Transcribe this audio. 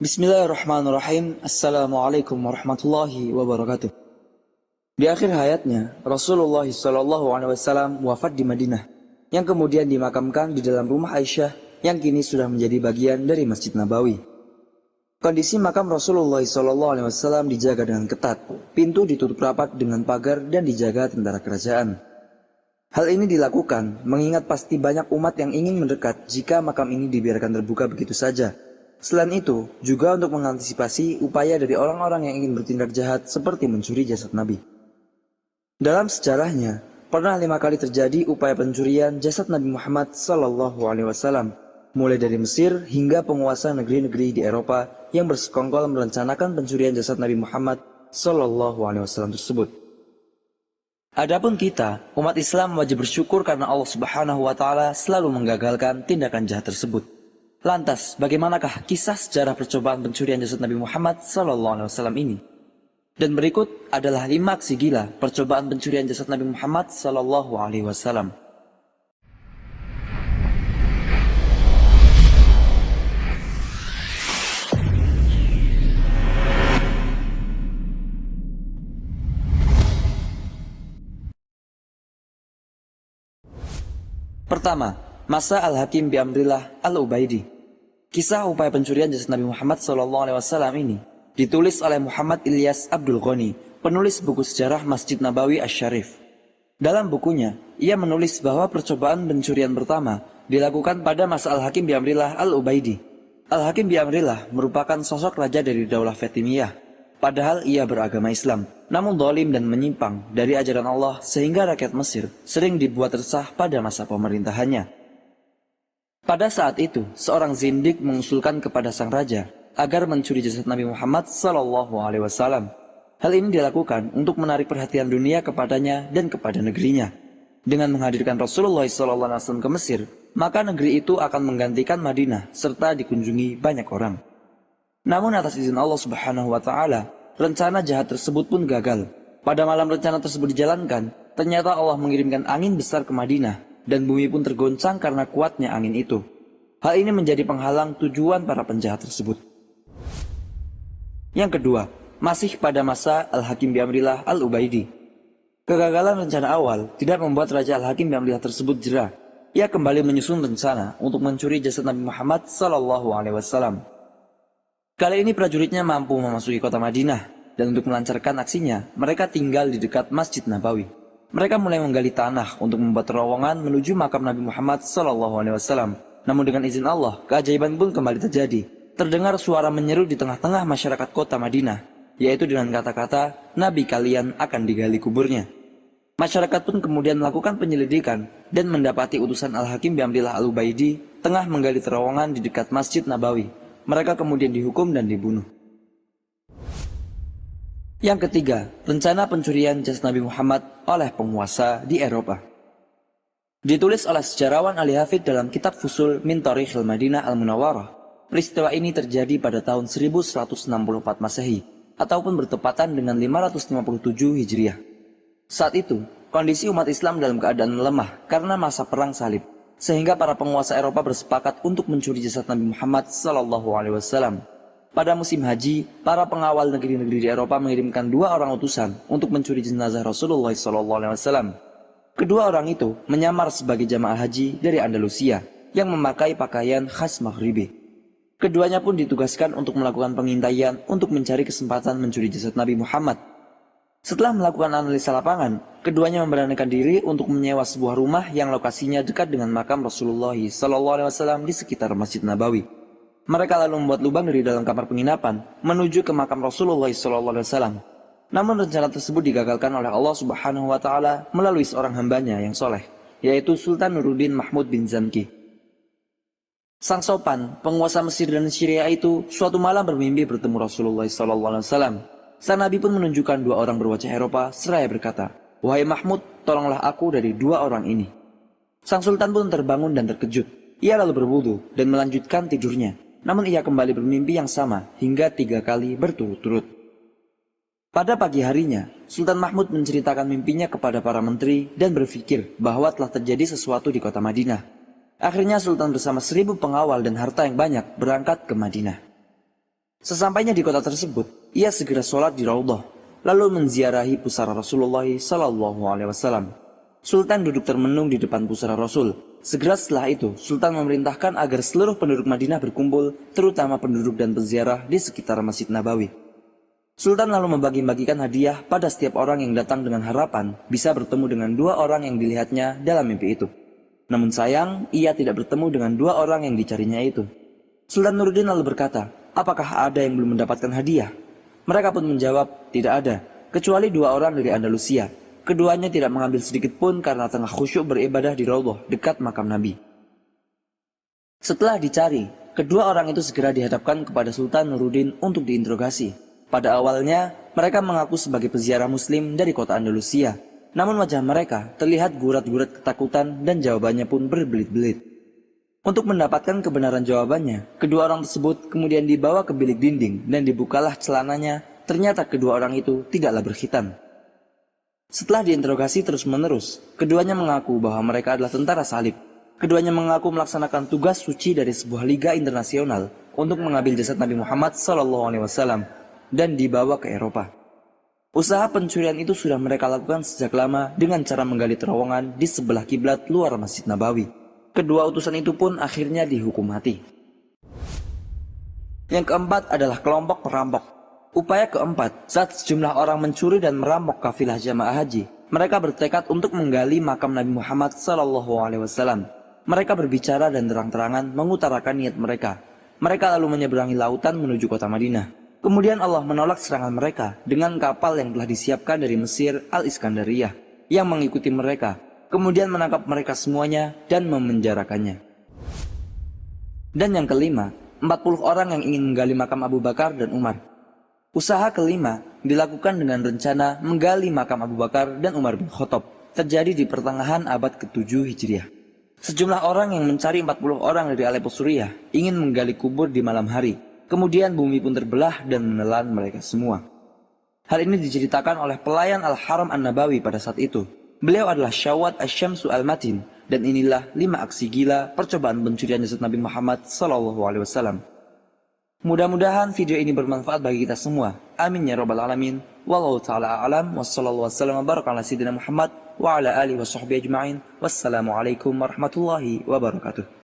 Bismillahirrahmanirrahim. Assalamualaikum warahmatullahi wabarakatuh. Di akhir hayatnya, Rasulullah SAW wafat di Madinah, yang kemudian dimakamkan di dalam rumah Aisyah, yang kini sudah menjadi bagian dari Masjid Nabawi. Kondisi makam Rasulullah SAW dijaga dengan ketat, pintu ditutup rapat dengan pagar dan dijaga tentara kerajaan. Hal ini dilakukan mengingat pasti banyak umat yang ingin mendekat jika makam ini dibiarkan terbuka begitu saja. Selain itu, juga untuk mengantisipasi upaya dari orang-orang yang ingin bertindak jahat seperti mencuri jasad Nabi. Dalam sejarahnya, pernah 5 kali terjadi upaya pencurian jasad Nabi Muhammad SAW, mulai dari Mesir hingga penguasa negeri-negeri di Eropa yang bersekongkol merencanakan pencurian jasad Nabi Muhammad SAW tersebut. Adapun kita, umat Islam wajib bersyukur karena Allah Subhanahu wa Ta'ala selalu menggagalkan tindakan jahat tersebut. Lantas, bagaimanakah kisah sejarah percobaan pencurian jasad Nabi Muhammad SAW ini? Dan berikut adalah 5 aksi gila percobaan pencurian jasad Nabi Muhammad SAW. Pertama, masa Al-Hakim bi'amrillah Al-Ubaidi. Kisah upaya pencurian jasad Nabi Muhammad SAW ini ditulis oleh Muhammad Ilyas Abdul Ghani, penulis buku sejarah Masjid Nabawi Asy-Syarif. Dalam bukunya, ia menulis bahwa percobaan pencurian pertama dilakukan pada masa Al-Hakim bi'amrillah Al-Ubaidi. Al-Hakim bi'amrillah merupakan sosok raja dari Daulah Fatimiyah, padahal ia beragama Islam, namun zalim dan menyimpang dari ajaran Allah sehingga rakyat Mesir sering dibuat resah pada masa pemerintahannya. Pada saat itu, seorang zindik mengusulkan kepada sang raja agar mencuri jasad Nabi Muhammad SAW. Hal ini dilakukan untuk menarik perhatian dunia kepadanya dan kepada negerinya. Dengan menghadirkan Rasulullah SAW ke Mesir, maka negeri itu akan menggantikan Madinah serta dikunjungi banyak orang. Namun atas izin Allah Subhanahu wa Ta'ala, rencana jahat tersebut pun gagal. Pada malam rencana tersebut dijalankan, ternyata Allah mengirimkan angin besar ke Madinah dan bumi pun tergoncang karena kuatnya angin itu. Hal ini menjadi penghalang tujuan para penjahat tersebut. Yang kedua, masih pada masa Al-Hakim bi'amrillah Al-Ubaidi. Kegagalan rencana awal tidak membuat Raja Al-Hakim bi'amrillah tersebut jera. Ia kembali menyusun rencana untuk mencuri jasad Nabi Muhammad SAW. Kali ini prajuritnya mampu memasuki kota Madinah, dan untuk melancarkan aksinya, mereka tinggal di dekat Masjid Nabawi. Mereka mulai menggali tanah untuk membuat terowongan menuju makam Nabi Muhammad SAW. Namun dengan izin Allah, keajaiban pun kembali terjadi. Terdengar suara menyeru di tengah-tengah masyarakat kota Madinah, yaitu dengan kata-kata, "Nabi kalian akan digali kuburnya." Masyarakat pun kemudian melakukan penyelidikan dan mendapati utusan Al-Hakim bi'amrillah Al-Ubaidi tengah menggali terowongan di dekat Masjid Nabawi. Mereka kemudian dihukum dan dibunuh. Yang ketiga, rencana pencurian jasad Nabi Muhammad oleh penguasa di Eropa. Ditulis oleh sejarawan Ali Hafid dalam kitab Fusul min Tarikhil Madinah Al-Munawwarah. Peristiwa ini terjadi pada tahun 1164 Masehi, ataupun bertepatan dengan 557 Hijriah. Saat itu, kondisi umat Islam dalam keadaan lemah karena masa perang salib, sehingga para penguasa Eropa bersepakat untuk mencuri jasad Nabi Muhammad SAW. Pada musim haji, para pengawal negeri-negeri di Eropa mengirimkan 2 orang utusan untuk mencuri jenazah Rasulullah SAW. Kedua orang itu menyamar sebagai jamaah haji dari Andalusia yang memakai pakaian khas Maghribi. Keduanya pun ditugaskan untuk melakukan pengintaian untuk mencari kesempatan mencuri jasad Nabi Muhammad. Setelah melakukan analisa lapangan, keduanya memberanikan diri untuk menyewa sebuah rumah yang lokasinya dekat dengan makam Rasulullah SAW di sekitar Masjid Nabawi. Mereka lalu membuat lubang dari dalam kamar penginapan menuju ke makam Rasulullah SAW. Namun rencana tersebut digagalkan oleh Allah Subhanahu wa Ta'ala melalui seorang hambanya yang soleh, yaitu Sultan Nuruddin Mahmud bin Zanki. Sang Sopan, penguasa Mesir dan Syria itu, suatu malam bermimpi bertemu Rasulullah SAW. Sang Nabi pun menunjukkan 2 orang berwajah Eropa seraya berkata, "Wahai Mahmud, tolonglah aku dari 2 orang ini." Sang Sultan pun terbangun dan terkejut. Ia lalu berwudu dan melanjutkan tidurnya. Namun ia kembali bermimpi yang sama hingga 3 kali berturut-turut. Pada pagi harinya, Sultan Mahmud menceritakan mimpinya kepada para menteri dan berpikir bahwa telah terjadi sesuatu di kota Madinah. Akhirnya Sultan bersama 1000 pengawal dan harta yang banyak berangkat ke Madinah. Sesampainya di kota tersebut, ia segera sholat di Raudhah, lalu menziarahi pusara Rasulullah Sallallahu Alaihi Wasallam. Sultan duduk termenung di depan pusara Rasul. Segera setelah itu, Sultan memerintahkan agar seluruh penduduk Madinah berkumpul, terutama penduduk dan peziarah di sekitar Masjid Nabawi. Sultan lalu membagi-bagikan hadiah pada setiap orang yang datang dengan harapan bisa bertemu dengan dua orang yang dilihatnya dalam mimpi itu. Namun sayang, ia tidak bertemu dengan dua orang yang dicarinya itu. Sultan Nuruddin lalu berkata, apakah ada yang belum mendapatkan hadiah? Mereka pun menjawab, tidak ada, kecuali dua orang dari Andalusia. Keduanya tidak mengambil sedikit pun karena tengah khusyuk beribadah di Raudhah dekat makam Nabi. Setelah dicari, kedua orang itu segera dihadapkan kepada Sultan Nuruddin untuk diinterogasi. Pada awalnya, mereka mengaku sebagai peziarah muslim dari kota Andalusia. Namun wajah mereka terlihat gurat-gurat ketakutan dan jawabannya pun berbelit-belit. Untuk mendapatkan kebenaran jawabannya, kedua orang tersebut kemudian dibawa ke bilik dinding dan dibukalah celananya. Ternyata kedua orang itu tidaklah berkhitan. Setelah diinterogasi terus-menerus, keduanya mengaku bahwa mereka adalah tentara salib. Keduanya mengaku melaksanakan tugas suci dari sebuah liga internasional untuk mengambil jasad Nabi Muhammad SAW dan dibawa ke Eropa. Usaha pencurian itu sudah mereka lakukan sejak lama dengan cara menggali terowongan di sebelah kiblat luar Masjid Nabawi. Kedua utusan itu pun akhirnya dihukum mati. Yang keempat adalah kelompok perampok. Upaya keempat, saat sejumlah orang mencuri dan merampok kafilah jamaah haji, mereka bertekad untuk menggali makam Nabi Muhammad SAW. Mereka berbicara dan terang-terangan mengutarakan niat mereka. Mereka lalu menyeberangi lautan menuju kota Madinah. Kemudian Allah menolak serangan mereka dengan kapal yang telah disiapkan dari Mesir Al-Iskandariyah yang mengikuti mereka, kemudian menangkap mereka semuanya dan memenjarakannya. Dan yang kelima, 40 orang yang ingin menggali makam Abu Bakar dan Umar. Usaha kelima dilakukan dengan rencana menggali makam Abu Bakar dan Umar bin Khattab, terjadi di pertengahan abad ke-7 Hijriah. Sejumlah orang yang mencari 40 orang dari Aleppo Suriah ingin menggali kubur di malam hari. Kemudian bumi pun terbelah dan menelan mereka semua. Hal ini diceritakan oleh pelayan Al-Haram An-Nabawi pada saat itu. Beliau adalah Syawat Asy-Syamsu Al-Matin, dan inilah 5 aksi gila percobaan pencurian jasad Nabi Muhammad SAW. Mudah-mudahan video ini bermanfaat bagi kita semua. Amin ya rabbal alamin. Wallahu ta'ala a'lam. Wassallallahu wasallam wa baraka ala sayyidina Muhammad wa ala alihi wa sahbihi ajma'in. Wassalamualaikum warahmatullahi wabarakatuh.